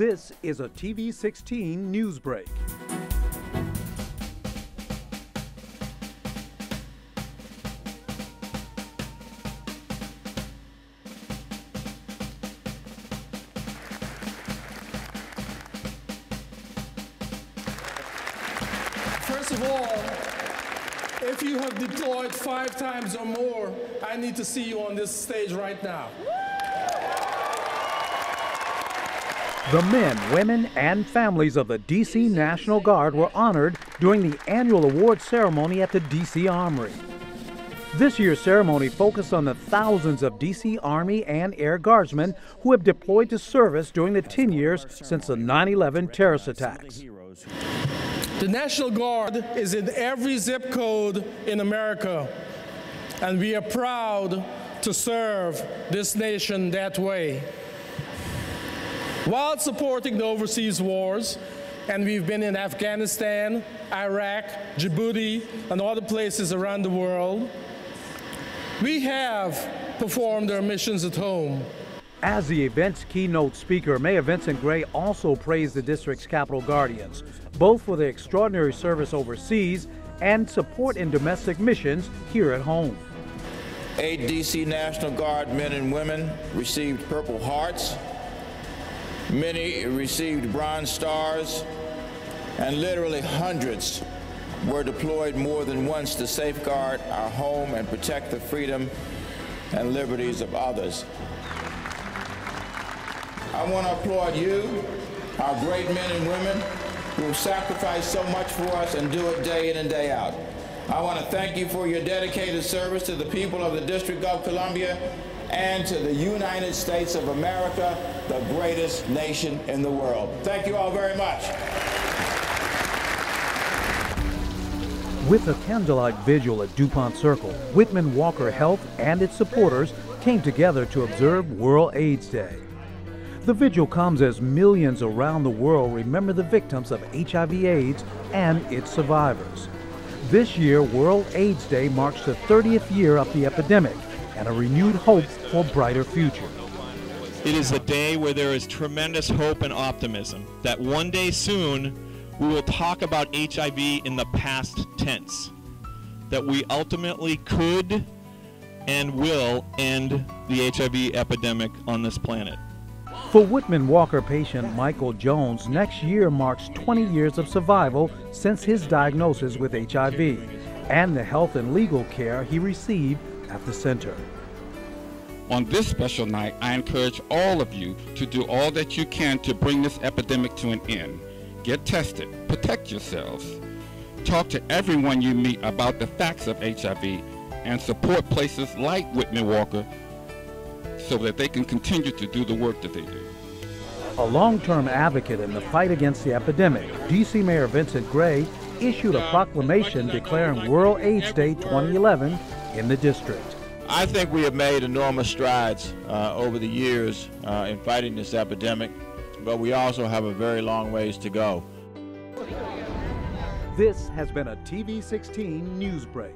This is a TV16 news break. First of all, if you have deployed 5 times or more, I need to see you on this stage right now. The men, women, and families of the D.C. National Guard were honored during the annual award ceremony at the D.C. Armory. This year's ceremony focused on the thousands of D.C. Army and Air Guardsmen who have deployed to service during the 10 years since the 9/11 terrorist attacks. The National Guard is in every zip code in America, and we are proud to serve this nation that way. While supporting the overseas wars, and we've been in Afghanistan, Iraq, Djibouti, and other places around the world, we have performed our missions at home. As the event's keynote speaker, Mayor Vincent Gray also praised the district's Capitol Guardians, both for their extraordinary service overseas and support in domestic missions here at home. 8 D.C. National Guard men and women received Purple Hearts. Many received Bronze Stars, and literally hundreds were deployed more than once to safeguard our home and protect the freedom and liberties of others. I want to applaud you, our great men and women who have sacrificed so much for us and do it day in and day out. I want to thank you for your dedicated service to the people of the District of Columbia and to the United States of America, the greatest nation in the world. Thank you all very much. With a candlelight vigil at DuPont Circle, Whitman Walker Health and its supporters came together to observe World AIDS Day. The vigil comes as millions around the world remember the victims of HIV/AIDS and its survivors. This year, World AIDS Day marks the 30th year of the epidemic and a renewed hope for a brighter future. It is a day where there is tremendous hope and optimism that one day soon we will talk about HIV in the past tense, that we ultimately could and will end the HIV epidemic on this planet. For Whitman Walker patient Michael Jones, next year marks 20 years of survival since his diagnosis with HIV and the health and legal care he received at the center. On this special night, I encourage all of you to do all that you can to bring this epidemic to an end. Get tested, protect yourselves, talk to everyone you meet about the facts of HIV, and support places like Whitman Walker so that they can continue to do the work that they do. A long-term advocate in the fight against the epidemic, D.C. Mayor Vincent Gray issued a proclamation declaring World AIDS Day 2011 in the district. I think we have made enormous strides over the years in fighting this epidemic, but we also have a very long ways to go. This has been a TV16 news break.